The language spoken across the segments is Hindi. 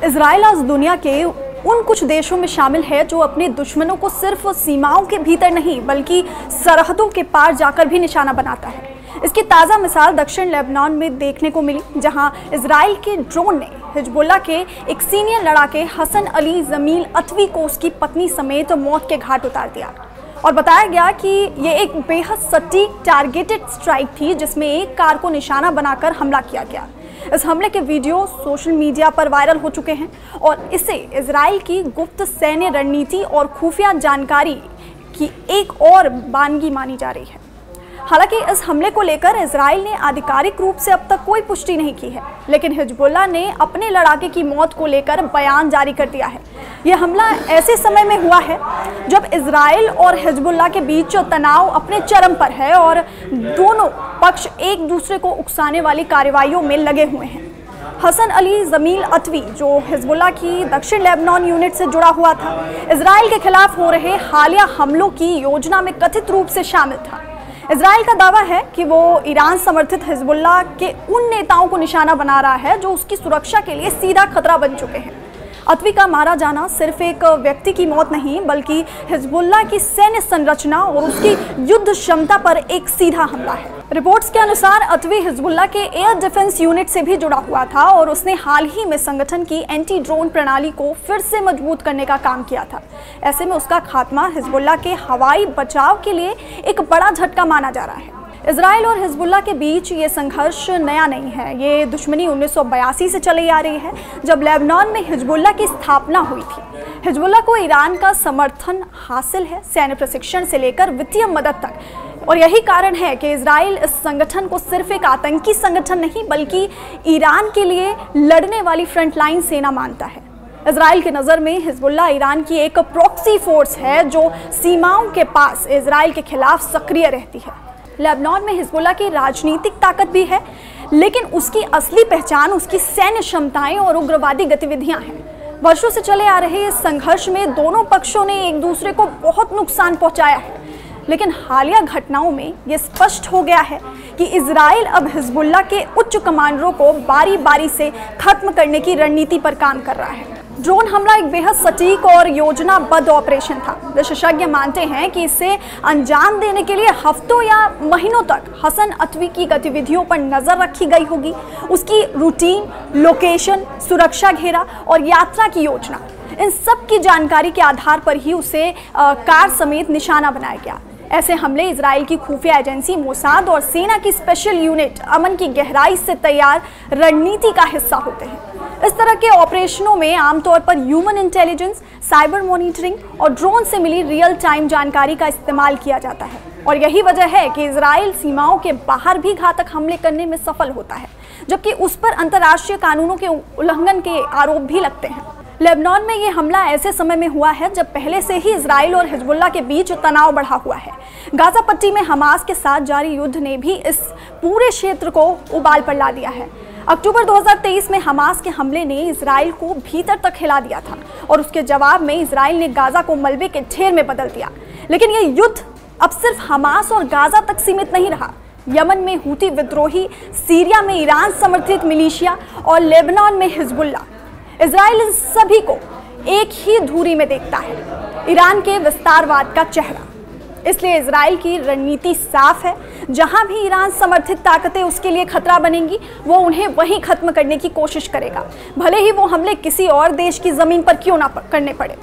इजराइल आज दुनिया के उन कुछ देशों में शामिल है जो अपने दुश्मनों को सिर्फ सीमाओं के भीतर नहीं बल्कि सरहदों के पार जाकर भी निशाना बनाता है। इसकी ताज़ा मिसाल दक्षिण लेबनान में देखने को मिली, जहां इजराइल के ड्रोन ने हिजबुल्लाह के एक सीनियर लड़ाके हसन अली जमील अतवी को उसकी पत्नी समेत मौत के घाट उतार दिया। और बताया गया कि ये एक बेहद सटीक टारगेटेड स्ट्राइक थी जिसमें एक कार को निशाना बनाकर हमला किया गया। इस हमले के वीडियो सोशल मीडिया पर वायरल हो चुके हैं और इसे इजराइल की गुप्त सैन्य रणनीति और खुफिया जानकारी की एक और बानगी मानी जा रही है। हालांकि इस हमले को लेकर इजराइल ने आधिकारिक रूप से अब तक कोई पुष्टि नहीं की है, लेकिन हिजबुल्लाह ने अपने लड़ाके की मौत को लेकर बयान जारी कर दिया है। यह हमला ऐसे समय में हुआ है जब इजराइल और हिजबुल्लाह के बीच तनाव अपने चरम पर है और दोनों पक्ष एक दूसरे को उकसाने वाली कार्रवाइयों में लगे हुए हैं। हसन अली जमील अतवी, जो हिजबुल्लाह की दक्षिण लेबनान यूनिट से जुड़ा हुआ था, इजराइल के खिलाफ हो रहे हालिया हमलों की योजना में कथित रूप से शामिल था। इजराइल का दावा है कि वो ईरान समर्थित हिजबुल्लाह के उन नेताओं को निशाना बना रहा है जो उसकी सुरक्षा के लिए सीधा खतरा बन चुके हैं। अतवी का मारा जाना सिर्फ एक व्यक्ति की मौत नहीं बल्कि हिजबुल्लाह की सैन्य संरचना और उसकी युद्ध क्षमता पर एक सीधा हमला है। रिपोर्ट्स के अनुसार अतवी हिजबुल्लाह के एयर डिफेंस यूनिट से भी जुड़ा हुआ था और उसने हाल ही में संगठन की एंटी ड्रोन प्रणाली को फिर से मजबूत करने का काम किया था। ऐसे में उसका खात्मा हिजबुल्लाह के हवाई बचाव के लिए एक बड़ा झटका माना जा रहा है। इजराइल और हिजबुल्लाह के बीच ये संघर्ष नया नहीं है। ये दुश्मनी 1982 से चली आ रही है, जब लेबनान में हिजबुल्लाह की स्थापना हुई थी। हिजबुल्लाह को ईरान का समर्थन हासिल है, सैन्य प्रशिक्षण से लेकर वित्तीय मदद तक। और यही कारण है कि इजराइल इस संगठन को सिर्फ एक आतंकी संगठन नहीं बल्कि ईरान के लिए लड़ने वाली फ्रंटलाइन सेना मानता है। इजराइल की नज़र में हिजबुल्लाह ईरान की एक प्रॉक्सी फोर्स है जो सीमाओं के पास इजराइल के खिलाफ सक्रिय रहती है। लेबनान में हिजबुल्लाह की राजनीतिक ताकत भी है, लेकिन उसकी असली पहचान उसकी सैन्य क्षमताएं और उग्रवादी गतिविधियां हैं। वर्षों से चले आ रहे इस संघर्ष में दोनों पक्षों ने एक दूसरे को बहुत नुकसान पहुंचाया है, लेकिन हालिया घटनाओं में यह स्पष्ट हो गया है कि इजराइल अब हिजबुल्लाह के उच्च कमांडरों को बारी बारी से खत्म करने की रणनीति पर काम कर रहा है। ड्रोन हमला एक बेहद सटीक और योजनाबद्ध ऑपरेशन था। विशेषज्ञ मानते हैं कि इसे अंजाम देने के लिए हफ्तों या महीनों तक हसन अतवी की गतिविधियों पर नजर रखी गई होगी। उसकी रूटीन, लोकेशन, सुरक्षा घेरा और यात्रा की योजना, इन सब की जानकारी के आधार पर ही उसे कार समेत निशाना बनाया गया। ऐसे हमले इजराइल की खुफिया एजेंसी मोसाद और सेना की स्पेशल यूनिट अमन की गहराई से तैयार रणनीति का हिस्सा होते हैं। इस तरह के ऑपरेशनों में आमतौर पर ह्यूमन इंटेलिजेंस, साइबर मॉनिटरिंग और ड्रोन से मिली रियल टाइम जानकारी का इस्तेमाल किया जाता है। और यही वजह है कि इजराइल सीमाओं के बाहर भी घातक हमले करने में सफल होता है, जबकि उस पर अंतर्राष्ट्रीय कानूनों के उल्लंघन के आरोप भी लगते हैं। लेबनान में ये हमला ऐसे समय में हुआ है जब पहले से ही इजराइल और हिजबुल्लाह के बीच तनाव बढ़ा हुआ है। गाजा पट्टी में हमास के साथ जारी युद्ध ने भी इस पूरे क्षेत्र को उबाल पर ला दिया है। अक्टूबर 2023 में हमास के हमले ने इजराइल को भीतर तक हिला दिया था और उसके जवाब में इजराइल ने गाजा को मलबे के ढेर में बदल दिया। लेकिन ये युद्ध अब सिर्फ हमास और गाजा तक सीमित नहीं रहा। यमन में हूती विद्रोही, सीरिया में ईरान समर्थित मिलिशिया और लेबनान में हिजबुल्लाह, इजराइल इन सभी को एक ही धुरी में देखता है, ईरान के विस्तारवाद का चेहरा। इसलिए इजराइल की रणनीति साफ है, जहां भी ईरान समर्थित ताकतें उसके लिए खतरा बनेंगी वो उन्हें वहीं खत्म करने की कोशिश करेगा, भले ही वो हमले किसी और देश की जमीन पर क्यों ना करने पड़े।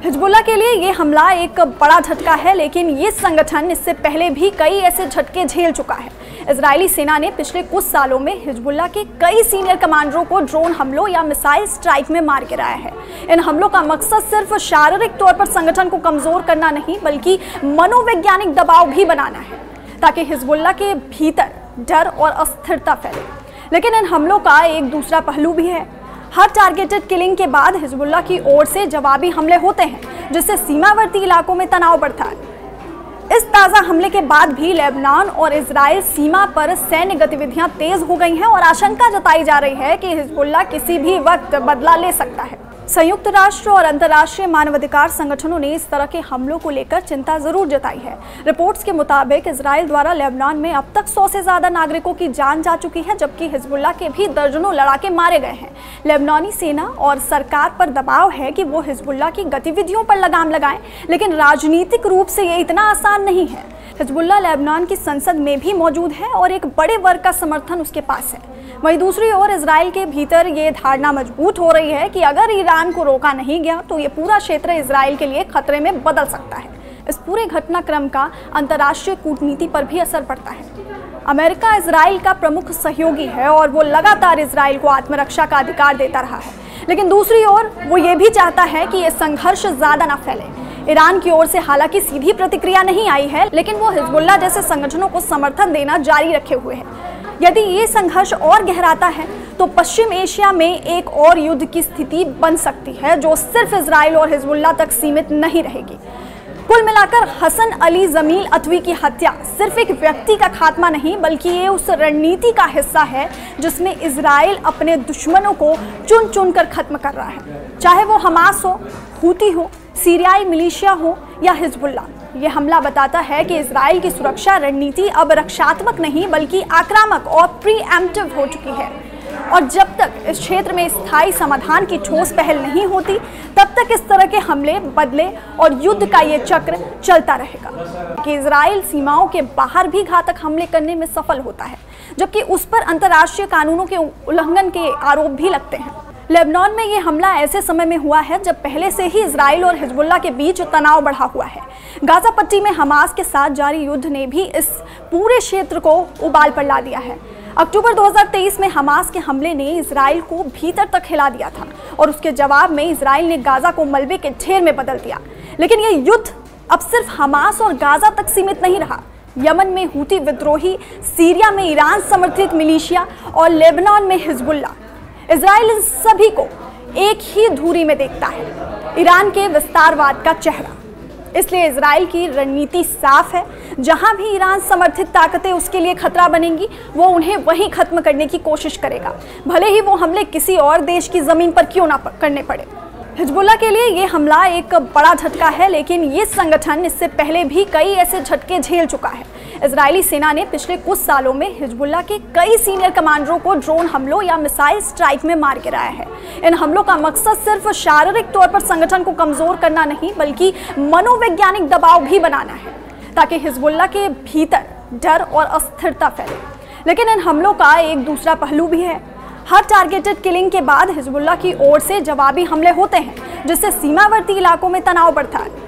हिजबुल्लाह के लिए ये हमला एक बड़ा झटका है, लेकिन ये संगठन इससे पहले भी कई ऐसे झटके झेल चुका है। इजरायली सेना ने पिछले कुछ सालों में हिजबुल्लाह के कई सीनियर कमांडरों को ड्रोन हमलों या मिसाइल स्ट्राइक में मार गिराया है। इन हमलों का मकसद सिर्फ शारीरिक तौर पर संगठन को कमजोर करना नहीं बल्कि मनोवैज्ञानिक दबाव भी बनाना है, ताकि हिजबुल्लाह के भीतर डर और अस्थिरता फैले। लेकिन इन हमलों का एक दूसरा पहलू भी है। हर टारगेटेड किलिंग के बाद हिजबुल्लाह की ओर से जवाबी हमले होते हैं, जिससे सीमावर्ती इलाकों में तनाव बढ़ता है। इस ताज़ा हमले के बाद भी लेबनान और इजराइल सीमा पर सैन्य गतिविधियां तेज हो गई हैं और आशंका जताई जा रही है कि हिजबुल्लाह किसी भी वक्त बदला ले सकता है। संयुक्त राष्ट्र और अंतर्राष्ट्रीय मानवाधिकार संगठनों ने इस तरह के हमलों को लेकर चिंता जरूर जताई है। रिपोर्ट्स के मुताबिक इजराइल द्वारा लेबनान में अब तक 100 से ज्यादा नागरिकों की जान जा चुकी है, जबकि हिजबुल्लाह के भी दर्जनों लड़ाके मारे गए हैं। लेबनानी सेना और सरकार पर दबाव है कि वो हिजबुल्लाह की गतिविधियों पर लगाम लगाएं, लेकिन राजनीतिक रूप से ये इतना आसान नहीं है। हिजबुल्लाह लेबनान की संसद में भी मौजूद है और एक बड़े वर्ग का समर्थन उसके पास है। वहीं दूसरी ओर इजराइल के भीतर ये धारणा मजबूत हो रही है कि अगर ईरान को रोका नहीं गया तो ये पूरा क्षेत्र इजराइल के लिए खतरे में बदल सकता है। इस पूरे घटनाक्रम का अंतर्राष्ट्रीय कूटनीति पर भी असर पड़ता है। अमेरिका इजराइल का प्रमुख सहयोगी है और वो लगातार इजराइल को आत्मरक्षा का अधिकार देता रहा है, लेकिन दूसरी ओर वो ये भी चाहता है कि ये संघर्ष ज्यादा न फैले। ईरान की ओर से हालांकि सीधी प्रतिक्रिया नहीं आई है, लेकिन वो हिजबुल्लाह जैसे संगठनों को समर्थन देना जारी रखे हुए है। यदि ये संघर्ष और गहराता है तो पश्चिम एशिया में एक और युद्ध की स्थिति बन सकती है, जो सिर्फ इजराइल और हिजबुल्लाह तक सीमित नहीं रहेगी। कुल मिलाकर हसन अली जमील अतवी की हत्या सिर्फ एक व्यक्ति का खात्मा नहीं, बल्कि ये उस रणनीति का हिस्सा है जिसमें इजराइल अपने दुश्मनों को चुन चुन कर खत्म कर रहा है, चाहे वो हमास हो, हूती हो, सीरियाई मिलिशिया हो या हिजबुल्लाह। ये हमला बताता है कि इजराइल की सुरक्षा रणनीति अब रक्षात्मक नहीं बल्कि आक्रामक और प्रीएम्प्टिव हो चुकी है। और जब तक इस क्षेत्र में स्थायी समाधान की ठोस पहल नहीं होती, तब तक इस तरह के हमले, बदले और युद्ध का ये चक्र चलता रहेगा कि इजराइल सीमाओं के बाहर भी घातक हमले करने में सफल होता है, जबकि उस पर अंतर्राष्ट्रीय कानूनों के उल्लंघन के आरोप भी लगते हैं। लेबनान में ये हमला ऐसे समय में हुआ है जब पहले से ही इजराइल और हिजबुल्लाह के बीच तनाव बढ़ा हुआ है। गाजा पट्टी में हमास के साथ जारी युद्ध ने भी इस पूरे क्षेत्र को उबाल पर ला दिया है। अक्टूबर 2023 में हमास के हमले ने इजराइल को भीतर तक हिला दिया था और उसके जवाब में इजराइल ने गाजा को मलबे के ढेर में बदल दिया। लेकिन ये युद्ध अब सिर्फ हमास और गाजा तक सीमित नहीं रहा। यमन में हूती विद्रोही, सीरिया में ईरान समर्थित मिलिशिया और लेबनान में हिजबुल्लाह, इजराइल इन सभी को एक ही धुरी में देखता है, ईरान के विस्तारवाद का चेहरा। इसलिए इजराइल की रणनीति साफ है, जहां भी ईरान समर्थित ताकतें उसके लिए खतरा बनेंगी, वो उन्हें वहीं खत्म करने की कोशिश करेगा, भले ही वो हमले किसी और देश की जमीन पर क्यों ना करने पड़े। हिजबुल्लाह के लिए ये हमला एक बड़ा झटका है, लेकिन ये संगठन इससे पहले भी कई ऐसे झटके झेल चुका है। इजरायली सेना ने पिछले कुछ सालों में हिजबुल्लाह के कई सीनियर कमांडरों को ड्रोन हमलों या मिसाइल स्ट्राइक में मार गिराया है। इन हमलों का मकसद सिर्फ शारीरिक तौर पर संगठन को कमजोर करना नहीं, बल्कि मनोवैज्ञानिक दबाव भी बनाना है, ताकि हिजबुल्लाह के भीतर डर और अस्थिरता फैले। लेकिन इन हमलों का एक दूसरा पहलू भी है। हर टारगेटेड किलिंग के बाद हिजबुल्लाह की ओर से जवाबी हमले होते हैं, जिससे सीमावर्ती इलाकों में तनाव बढ़ता है।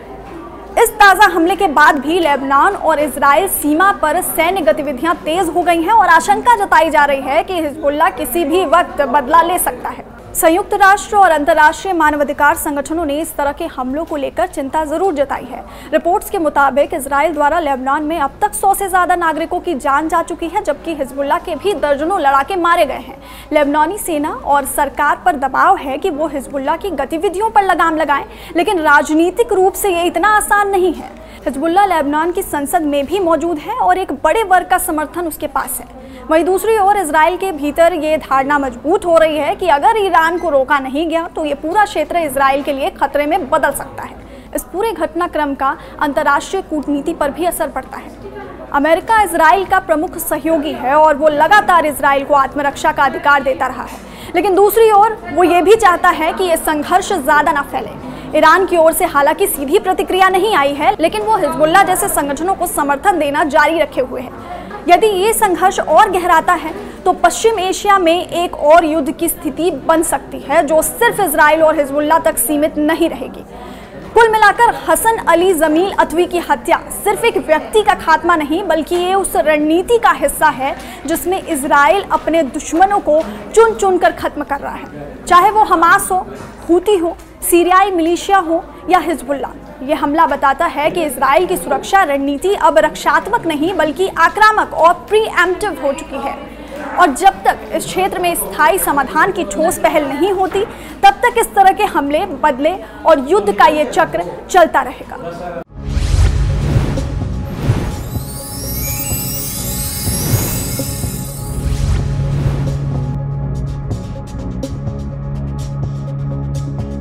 इस ताज़ा हमले के बाद भी लेबनान और इजराइल सीमा पर सैन्य गतिविधियां तेज हो गई हैं और आशंका जताई जा रही है कि हिजबुल्लाह किसी भी वक्त बदला ले सकता है। संयुक्त राष्ट्र और अंतर्राष्ट्रीय मानवाधिकार संगठनों ने इस तरह के हमलों को लेकर चिंता जरूर जताई है। रिपोर्ट्स के मुताबिक इजराइल द्वारा लेबनान में अब तक 100 से ज्यादा नागरिकों की जान जा चुकी है, जबकि हिजबुल्लाह के भी दर्जनों लड़ाके मारे गए हैं। लेबनानी सेना और सरकार पर दबाव है कि वो हिजबुल्लाह की गतिविधियों पर लगाम लगाएं, लेकिन राजनीतिक रूप से ये इतना आसान नहीं है। हिजबुल्लाह लेबनान की संसद में भी मौजूद है और एक बड़े वर्ग का समर्थन उसके पास है। वहीं दूसरी ओर इजराइल के भीतर ये धारणा मजबूत हो रही है कि अगर ईरान को रोका नहीं गया तो ये पूरा क्षेत्र इजराइल के लिए खतरे में बदल सकता है। इस पूरे घटनाक्रम का अंतर्राष्ट्रीय कूटनीति पर भी असर पड़ता है। अमेरिका इजराइल का प्रमुख सहयोगी है और वो लगातार इजराइल को आत्मरक्षा का अधिकार देता रहा है, लेकिन दूसरी ओर वो ये भी चाहता है कि ये संघर्ष ज्यादा न फैले। ईरान की ओर से हालांकि सीधी प्रतिक्रिया नहीं आई है, लेकिन वो हिजबुल्लाह जैसे संगठनों को समर्थन देना जारी रखे हुए है। यदि ये संघर्ष और गहराता है तो पश्चिम एशिया में एक और युद्ध की स्थिति बन सकती है, जो सिर्फ इजराइल और हिजबुल्लाह तक सीमित नहीं रहेगी। कुल मिलाकर हसन अली जमील अतवी की हत्या सिर्फ एक व्यक्ति का खात्मा नहीं, बल्कि ये उस रणनीति का हिस्सा है जिसमें इजराइल अपने दुश्मनों को चुन चुन कर खत्म कर रहा है, चाहे वो हमास हो, हूती हो, सीरियाई मिलिशिया हो या हिजबुल्लाह। ये हमला बताता है कि इजराइल की सुरक्षा रणनीति अब रक्षात्मक नहीं बल्कि आक्रामक और प्रीएम्प्टिव हो चुकी है। और जब तक इस क्षेत्र में स्थायी समाधान की ठोस पहल नहीं होती, तब तक इस तरह के हमले, बदले और युद्ध का ये चक्र चलता रहेगा।